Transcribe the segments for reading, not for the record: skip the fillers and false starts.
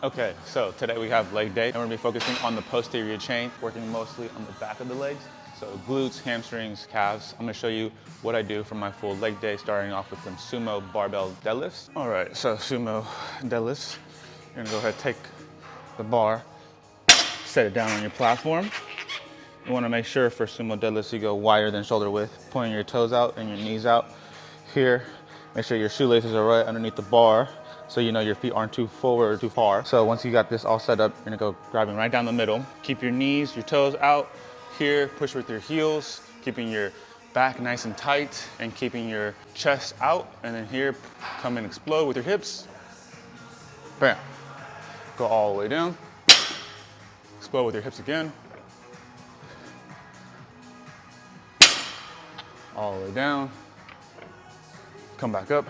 Okay, so today we have leg day, and we're gonna be focusing on the posterior chain, working mostly on the back of the legs. So glutes, hamstrings, calves. I'm gonna show you what I do for my full leg day, starting off with some sumo barbell deadlifts. All right, so sumo deadlifts. You're gonna go ahead, take the bar, set it down on your platform. You wanna make sure for sumo deadlifts you go wider than shoulder width, pointing your toes out and your knees out. Here, make sure your shoelaces are right underneath the bar, so you know your feet aren't too forward or too far. So once you got this all set up, you're gonna go grabbing right down the middle. Keep your knees, your toes out. Here, push with your heels, keeping your back nice and tight and keeping your chest out. And then here, come and explode with your hips. Bam. Go all the way down. Explode with your hips again. All the way down. Come back up.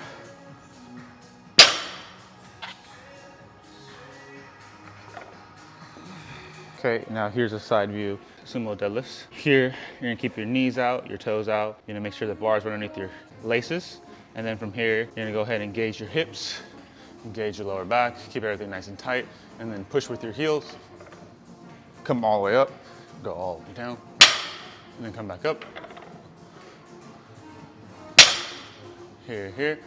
Okay, now here's a side view sumo deadlifts. Here, you're gonna keep your knees out, your toes out. You're gonna make sure the bars are underneath your laces. And then from here, you're gonna go ahead and engage your hips, engage your lower back, keep everything nice and tight, and then push with your heels. Come all the way up, go all the way down, and then come back up. Here, here.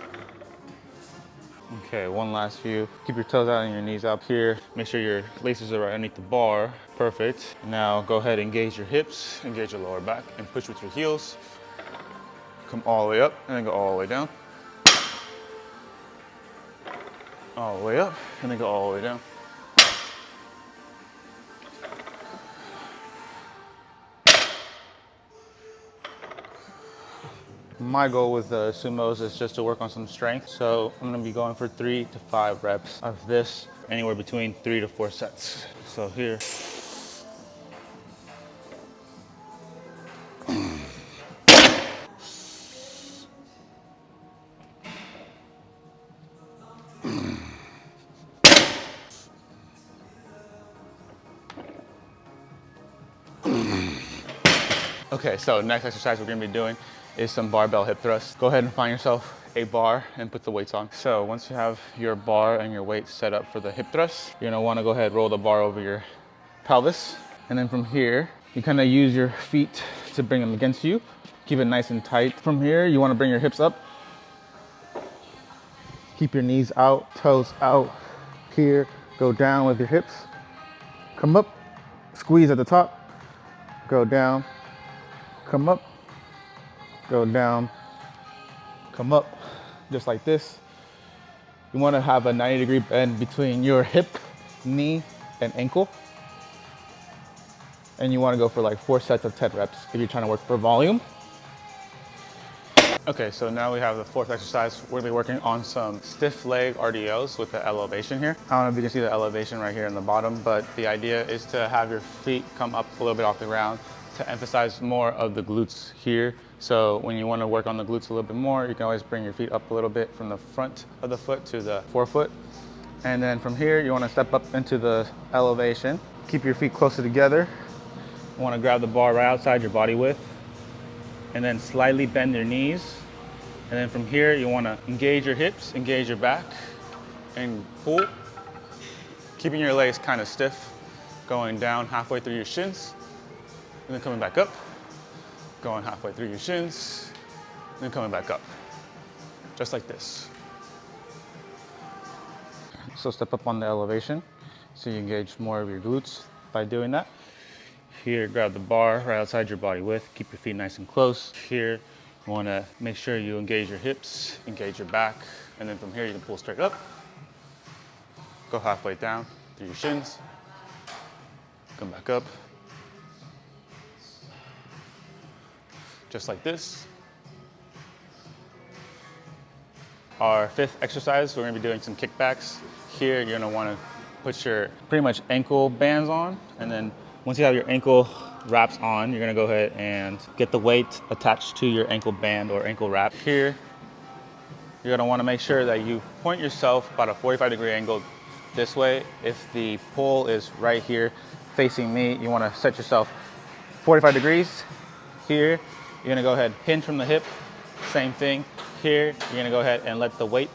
Okay, one last view. Keep your toes out and your knees up here. Make sure your laces are right underneath the bar. Perfect. Now go ahead and engage your hips, engage your lower back, and push with your heels. Come all the way up, and then go all the way down. All the way up, and then go all the way down. My goal with the sumos is just to work on some strength. So I'm gonna be going for 3 to 5 reps of this, anywhere between 3 to 4 sets. So here. Okay, so next exercise we're gonna be doing is some barbell hip thrusts. Go ahead and find yourself a bar and put the weights on. So once you have your bar and your weights set up for the hip thrust, you're gonna wanna go ahead and roll the bar over your pelvis. And then from here, you kinda use your feet to bring them against you. Keep it nice and tight. From here, you wanna bring your hips up. Keep your knees out, toes out. Here, go down with your hips. Come up, squeeze at the top, go down. Come up, go down, come up, just like this. You wanna have a 90-degree bend between your hip, knee, and ankle. And you wanna go for like 4 sets of 10 reps if you're trying to work for volume. Okay, so now we have the 4th exercise. We're gonna be working on some stiff leg RDLs with the elevation here. I don't know if you can see the elevation right here in the bottom, but the idea is to have your feet come up a little bit off the ground to emphasize more of the glutes here. So when you want to work on the glutes a little bit more, you can always bring your feet up a little bit from the front of the foot to the forefoot. And then from here, you want to step up into the elevation. Keep your feet closer together. You want to grab the bar right outside your body width. And then slightly bend your knees. And then from here, you want to engage your hips, engage your back, and pull. Keeping your legs kind of stiff, going down halfway through your shins. And then coming back up, going halfway through your shins, and then coming back up, just like this. So step up on the elevation, so you engage more of your glutes by doing that. Here, grab the bar right outside your body width, keep your feet nice and close. Here, you wanna make sure you engage your hips, engage your back, and then from here you can pull straight up, go halfway down through your shins, come back up, just like this. Our 5th exercise, we're gonna be doing some kickbacks. Here, you're gonna wanna put your pretty much ankle bands on, and then once you have your ankle wraps on, you're gonna go ahead and get the weight attached to your ankle band or ankle wrap. Here, you're gonna wanna make sure that you point yourself about a 45-degree angle this way. If the pole is right here facing me, you wanna set yourself 45 degrees. Here, you're gonna go ahead, hinge from the hip, same thing. Here, you're gonna go ahead and let the weight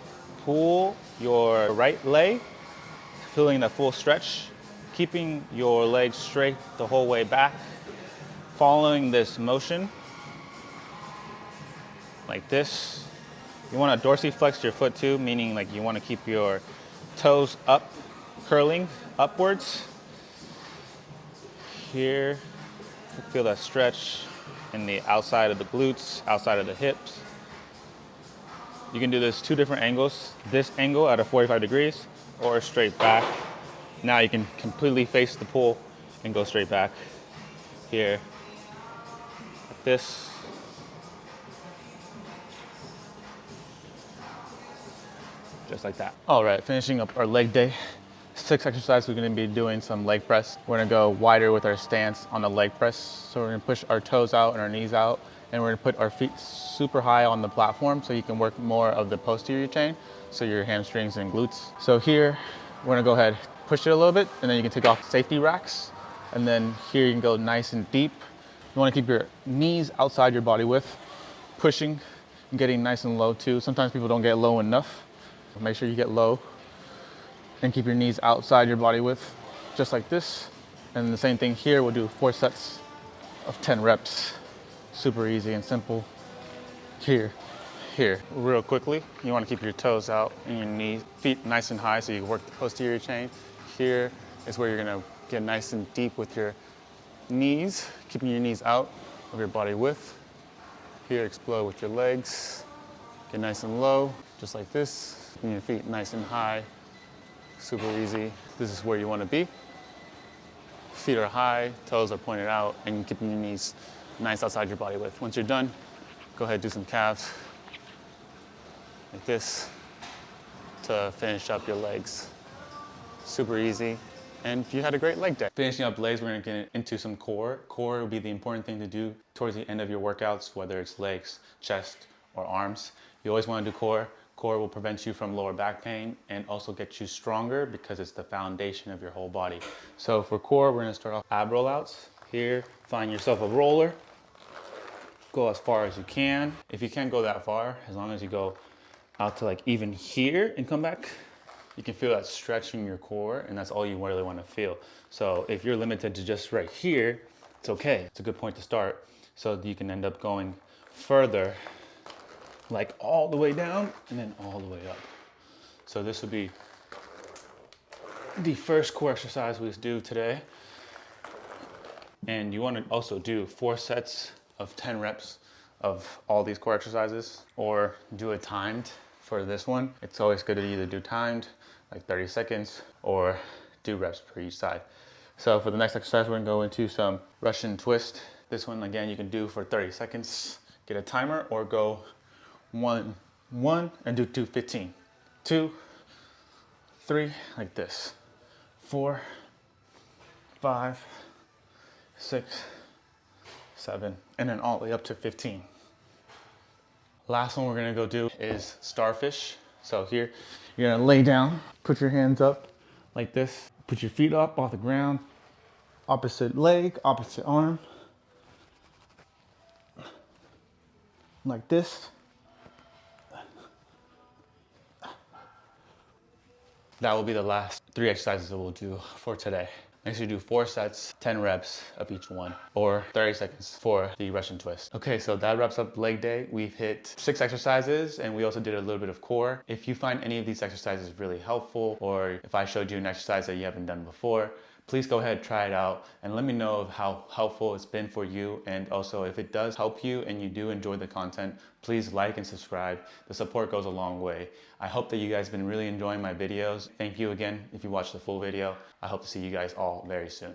pull your right leg feeling that full stretch, keeping your legs straight the whole way back, following this motion like this. You want to dorsiflex your foot too, meaning like you want to keep your toes up, curling upwards. Here, feel that stretch in the outside of the glutes, outside of the hips. You can do this 2 different angles. This angle at a 45 degrees or straight back. Now you can completely face the pool and go straight back. Here, like this. Just like that. All right, finishing up our leg day. 6 exercises, we're gonna be doing some leg press. We're gonna go wider with our stance on the leg press. So we're gonna push our toes out and our knees out, and we're gonna put our feet super high on the platform so you can work more of the posterior chain, so your hamstrings and glutes. So here, we're gonna go ahead, push it a little bit, and then you can take off safety racks. And then here you can go nice and deep. You wanna keep your knees outside your body width, pushing and getting nice and low too. Sometimes people don't get low enough. Make sure you get low and keep your knees outside your body width, just like this. And the same thing here, we'll do 4 sets of 10 reps. Super easy and simple. Here. Real quickly, you wanna keep your toes out and your knees, feet nice and high so you can work the posterior chain. Here is where you're gonna get nice and deep with your knees, keeping your knees out of your body width. Here, explode with your legs. Get nice and low, just like this. Keeping your feet nice and high. Super easy. This is where you want to be. Feet are high, toes are pointed out, and keeping your knees nice outside your body width. Once you're done, go ahead and do some calves like this to finish up your legs. Super easy. And you had a great leg day. Finishing up legs, we're gonna get into some core. Core will be the important thing to do towards the end of your workouts, whether it's legs, chest, or arms. You always wanna do core. Core will prevent you from lower back pain and also get you stronger because it's the foundation of your whole body. So for core, we're gonna start off ab rollouts. Here, find yourself a roller. Go as far as you can. If you can't go that far, as long as you go out to like even here and come back, you can feel that stretch in your core, and that's all you really wanna feel. So if you're limited to just right here, it's okay. It's a good point to start so you can end up going further, like all the way down and then all the way up. So this would be the first core exercise we do today. And you want to also do 4 sets of 10 reps of all these core exercises, or do it timed for this one. It's always good to either do timed, like 30 seconds, or do reps per each side. So for the next exercise, we're gonna go into some Russian twist. This one, again, you can do for 30 seconds, get a timer, or go 1, 1, and do 2, 15. 2, 3, like this. 4, 5, 6, 7, and then all the way up to 15. Last one we're gonna go do is starfish. So here, you're gonna lay down, put your hands up like this, put your feet up off the ground, opposite leg, opposite arm, like this. That will be the last 3 exercises that we'll do for today. Make sure you do 4 sets, 10 reps of each one, or 30 seconds for the Russian twist. Okay, so that wraps up leg day. We've hit 6 exercises, and we also did a little bit of core. If you find any of these exercises really helpful, or if I showed you an exercise that you haven't done before, please go ahead, try it out, and let me know how helpful it's been for you. And also, if it does help you and you do enjoy the content, please like and subscribe. The support goes a long way. I hope that you guys have been really enjoying my videos. Thank you again if you watched the full video. I hope to see you guys all very soon.